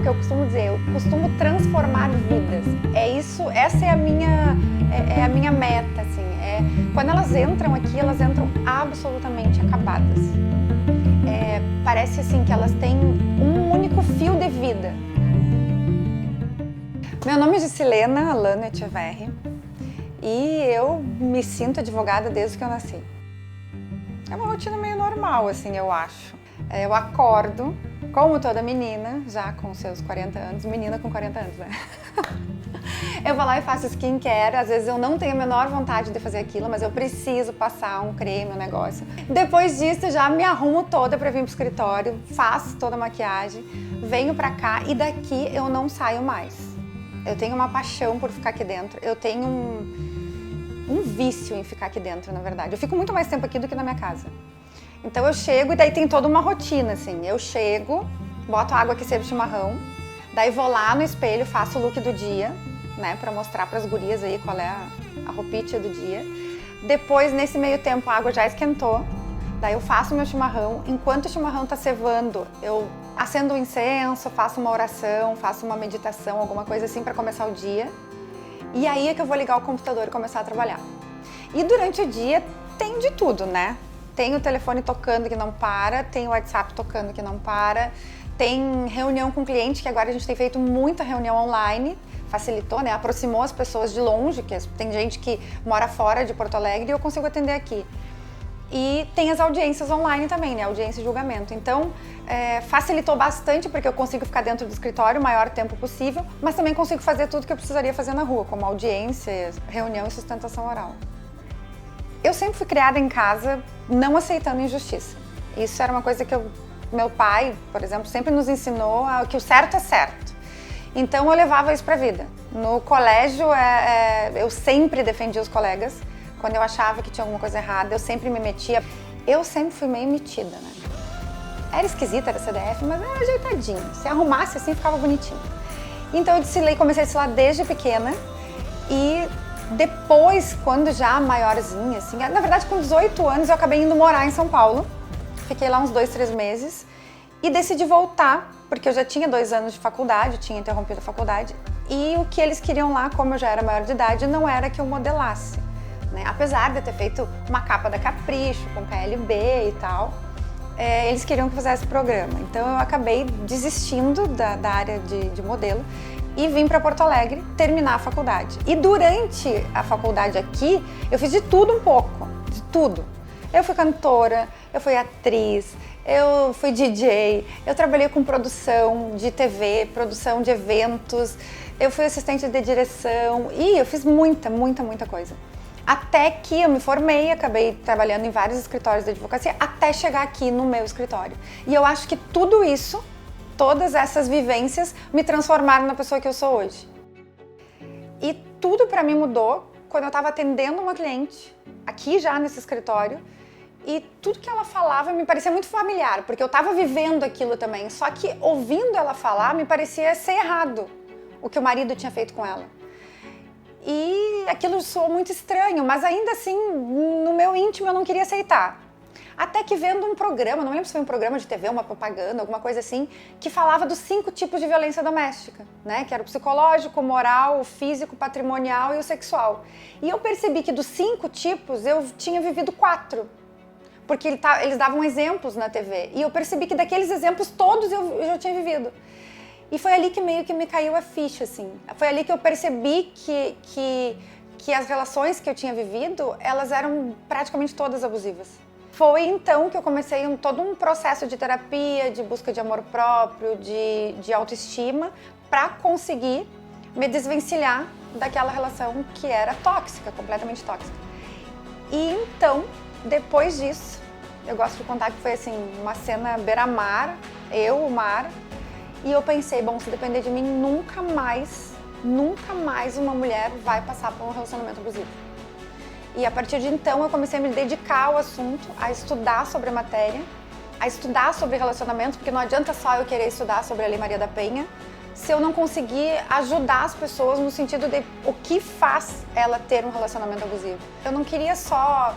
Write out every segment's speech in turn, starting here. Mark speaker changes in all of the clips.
Speaker 1: que eu costumo dizer, eu costumo transformar vidas. É isso, essa é a minha meta, assim. Quando elas entram aqui, elas entram absolutamente acabadas. Parece assim que elas têm um único fio de vida. Meu nome é Gisilena Alano Etcheverry e eu me sinto advogada desde que eu nasci. É uma rotina meio normal, assim, eu acho. Eu acordo, como toda menina, já com seus 40 anos, menina com 40 anos, né? Eu vou lá e faço skincare, às vezes eu não tenho a menor vontade de fazer aquilo, mas eu preciso passar um creme, um negócio. Depois disso, já me arrumo toda pra vir pro escritório, faço toda a maquiagem, venho pra cá e daqui eu não saio mais. Eu tenho uma paixão por ficar aqui dentro, eu tenho um vício em ficar aqui dentro, na verdade. Eu fico muito mais tempo aqui do que na minha casa. Então eu chego e daí tem toda uma rotina, assim. Eu chego, boto água aquecer pro chimarrão, daí vou lá no espelho, faço o look do dia, né, pra mostrar pras gurias aí qual é a roupite do dia. Depois, nesse meio tempo, a água já esquentou, daí eu faço o meu chimarrão. Enquanto o chimarrão tá cevando, eu acendo um incenso, faço uma oração, faço uma meditação, alguma coisa assim pra começar o dia. E aí é que eu vou ligar o computador e começar a trabalhar. E durante o dia tem de tudo, né? Tem o telefone tocando que não para, tem o WhatsApp tocando que não para, tem reunião com cliente, que agora a gente tem feito muita reunião online, facilitou, né? Aproximou as pessoas de longe, que tem gente que mora fora de Porto Alegre e eu consigo atender aqui. E tem as audiências online também, né? Audiência e julgamento. Então, facilitou bastante porque eu consigo ficar dentro do escritório o maior tempo possível, mas também consigo fazer tudo que eu precisaria fazer na rua, como audiência, reunião e sustentação oral. Eu sempre fui criada em casa não aceitando injustiça. Isso era uma coisa que meu pai, por exemplo, sempre nos ensinou que o certo é certo. Então eu levava isso pra vida. No colégio, eu sempre defendia os colegas. Quando eu achava que tinha alguma coisa errada, eu sempre me metia. Eu sempre fui meio metida, né? Era esquisita, era CDF, mas era ajeitadinho. Se arrumasse assim, ficava bonitinho. Então eu comecei a desfilar desde pequena. E depois, quando já maiorzinha, assim, na verdade com 18 anos eu acabei indo morar em São Paulo. Fiquei lá uns 2, 3 meses e decidi voltar, porque eu já tinha 2 anos de faculdade, tinha interrompido a faculdade. E o que eles queriam lá, como eu já era maior de idade, não era que eu modelasse, né? Apesar de eu ter feito uma capa da Capricho, com KLB e tal, eles queriam que eu fizesse programa. Então eu acabei desistindo da área de modelo e vim para Porto Alegre terminar a faculdade. E durante a faculdade aqui, eu fiz de tudo um pouco, de tudo. Eu fui cantora, eu fui atriz, eu fui DJ, eu trabalhei com produção de TV, produção de eventos, eu fui assistente de direção e eu fiz muita coisa. Até que eu me formei, acabei trabalhando em vários escritórios de advocacia, até chegar aqui no meu escritório. E eu acho que tudo isso, todas essas vivências, me transformaram na pessoa que eu sou hoje. E tudo pra mim mudou quando eu estava atendendo uma cliente, aqui já nesse escritório, e tudo que ela falava me parecia muito familiar, porque eu estava vivendo aquilo também, só que ouvindo ela falar me parecia ser errado o que o marido tinha feito com ela. E aquilo soou muito estranho, mas ainda assim, no meu íntimo eu não queria aceitar. Até que vendo um programa, não lembro se foi um programa de TV, uma propaganda, alguma coisa assim, que falava dos 5 tipos de violência doméstica, né? Que era o psicológico, o moral, o físico, o patrimonial e o sexual. E eu percebi que dos 5 tipos eu tinha vivido 4. Porque eles davam exemplos na TV. E eu percebi que daqueles exemplos todos eu já tinha vivido. E foi ali que meio que me caiu a ficha, assim. Foi ali que eu percebi que as relações que eu tinha vivido, elas eram praticamente todas abusivas. Foi então que eu comecei todo um processo de terapia, de busca de amor próprio, de autoestima, para conseguir me desvencilhar daquela relação que era tóxica, completamente tóxica. E então, depois disso, eu gosto de contar que foi assim, uma cena beira-mar, eu, o mar, e eu pensei, bom, se depender de mim, nunca mais uma mulher vai passar por um relacionamento abusivo. E a partir de então eu comecei a me dedicar ao assunto, a estudar sobre a matéria, a estudar sobre relacionamento, porque não adianta só eu querer estudar sobre a Lei Maria da Penha, se eu não conseguir ajudar as pessoas no sentido de o que faz ela ter um relacionamento abusivo. Eu não queria só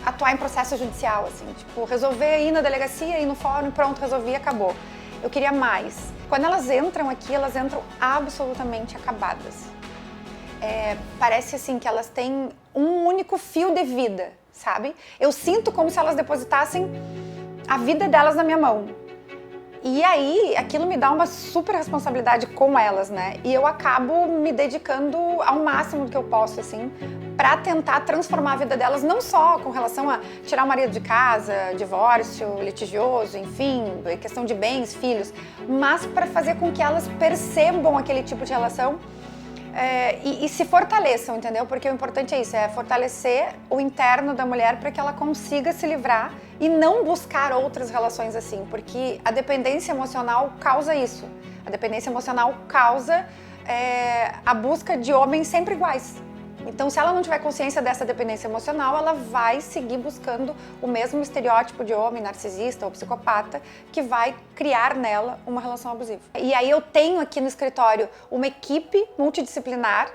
Speaker 1: atuar em processo judicial, assim, tipo, resolver ir na delegacia, ir no fórum, pronto, resolvi, acabou. eu queria mais. Quando elas entram aqui, elas entram absolutamente acabadas. Parece assim que elas têm um único fio de vida, sabe? Eu sinto como se elas depositassem a vida delas na minha mão. E aí, aquilo me dá uma super responsabilidade com elas, né? E eu acabo me dedicando ao máximo do que eu posso, assim, pra tentar transformar a vida delas, não só com relação a tirar o marido de casa, divórcio, litigioso, enfim, questão de bens, filhos, mas para fazer com que elas percebam aquele tipo de relação e se fortaleçam, entendeu? Porque o importante é isso, é fortalecer o interno da mulher para que ela consiga se livrar e não buscar outras relações assim, porque a dependência emocional causa isso. A dependência emocional causa a busca de homens sempre iguais. Então, se ela não tiver consciência dessa dependência emocional, ela vai seguir buscando o mesmo estereótipo de homem narcisista ou psicopata que vai criar nela uma relação abusiva. E aí eu tenho aqui no escritório uma equipe multidisciplinar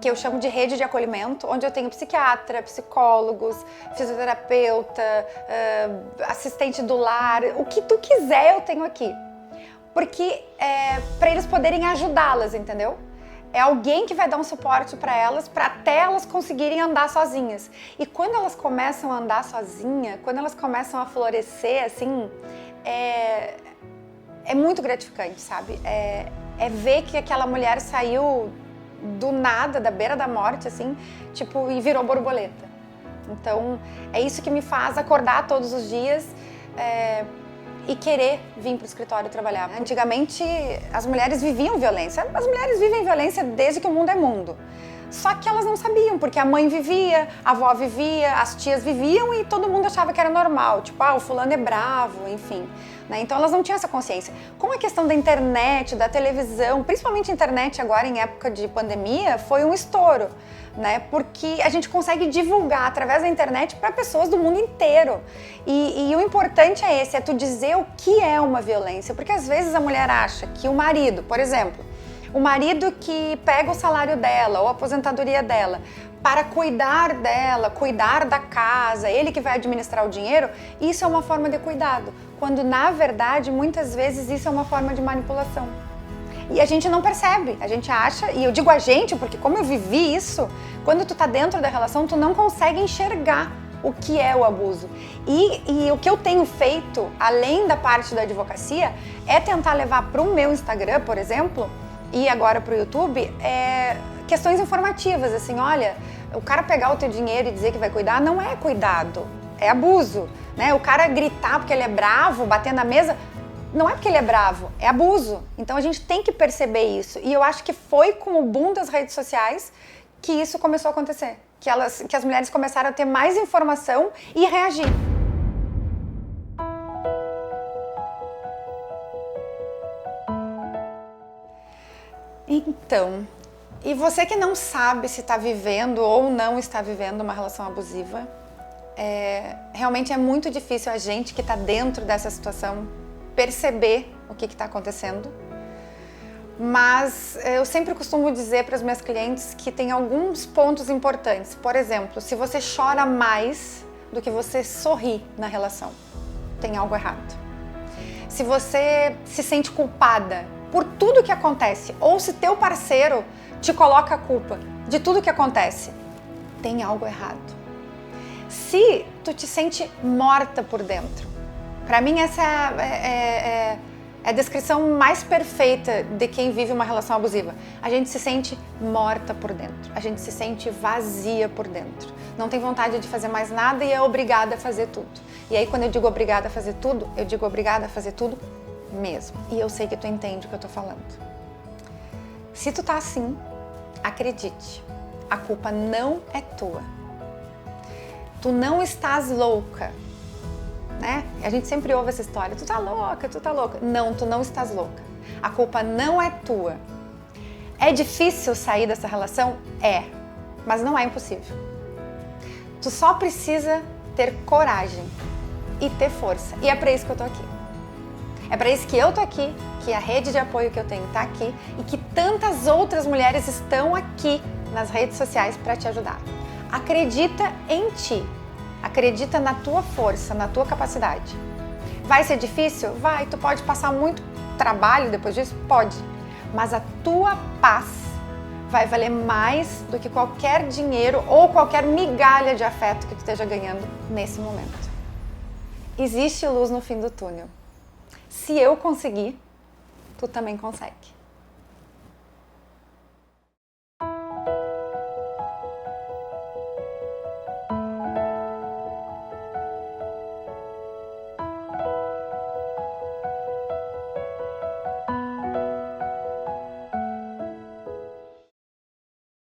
Speaker 1: que eu chamo de rede de acolhimento, onde eu tenho psiquiatra, psicólogos, fisioterapeuta, assistente do lar, o que tu quiser eu tenho aqui. Porque para eles poderem ajudá-las, entendeu? É alguém que vai dar um suporte para elas, para até elas conseguirem andar sozinhas. E quando elas começam a andar sozinha, quando elas começam a florescer, assim, é muito gratificante, sabe? É ver que aquela mulher saiu do nada, da beira da morte, assim, tipo, e virou borboleta. Então, é isso que me faz acordar todos os dias e querer vir para o escritório trabalhar. Antigamente, as mulheres viviam violência. As mulheres vivem violência desde que o mundo é mundo. Só que elas não sabiam, porque a mãe vivia, a avó vivia, as tias viviam e todo mundo achava que era normal. Tipo, o fulano é bravo, enfim. Né? Então elas não tinham essa consciência. Com a questão da internet, da televisão, principalmente a internet agora em época de pandemia, foi um estouro. Né? Porque a gente consegue divulgar através da internet para pessoas do mundo inteiro. E o importante é esse, é tu dizer o que é uma violência. Porque às vezes a mulher acha que o marido, por exemplo, o marido que pega o salário dela ou a aposentadoria dela para cuidar dela, cuidar da casa, ele que vai administrar o dinheiro, isso é uma forma de cuidado. Quando na verdade, muitas vezes isso é uma forma de manipulação. E a gente não percebe, a gente acha, e eu digo a gente porque como eu vivi isso, quando tu tá dentro da relação, tu não consegue enxergar o que é o abuso. E o que eu tenho feito, além da parte da advocacia, é tentar levar para o meu Instagram, por exemplo, e agora para o YouTube, questões informativas, assim, olha, o cara pegar o teu dinheiro e dizer que vai cuidar, não é cuidado, é abuso, né? O cara gritar porque ele é bravo, bater na mesa, não é porque ele é bravo, é abuso. Então a gente tem que perceber isso. E eu acho que foi com o boom das redes sociais que isso começou a acontecer. Que as mulheres começaram a ter mais informação e reagir. Então, e você que não sabe se está vivendo ou não está vivendo uma relação abusiva, realmente é muito difícil a gente que está dentro dessa situação perceber o que está acontecendo, mas eu sempre costumo dizer para as minhas clientes que tem alguns pontos importantes. Por exemplo, se você chora mais do que você sorri na relação, tem algo errado. Se você se sente culpada por tudo que acontece, ou se teu parceiro te coloca a culpa de tudo que acontece, tem algo errado. Se tu te sente morta por dentro, para mim essa é a descrição mais perfeita de quem vive uma relação abusiva. A gente se sente morta por dentro, a gente se sente vazia por dentro, não tem vontade de fazer mais nada e é obrigada a fazer tudo. E aí quando eu digo obrigada a fazer tudo, eu digo obrigada a fazer tudo mesmo. E eu sei que tu entende o que eu tô falando. Se tu tá assim, acredite, a culpa não é tua. Tu não estás louca. Né? A gente sempre ouve essa história, tu tá louca, tu tá louca. Não, tu não estás louca. A culpa não é tua. É difícil sair dessa relação? É, mas não é impossível. Tu só precisa ter coragem e ter força. E é pra isso que eu tô aqui. É pra isso que eu tô aqui, que a rede de apoio que eu tenho tá aqui e que tantas outras mulheres estão aqui nas redes sociais pra te ajudar. Acredita em ti. Acredita na tua força, na tua capacidade. Vai ser difícil? Vai. Tu pode passar muito trabalho depois disso? Pode. Mas a tua paz vai valer mais do que qualquer dinheiro ou qualquer migalha de afeto que tu esteja ganhando nesse momento. Existe luz no fim do túnel. Se eu conseguir, tu também consegue.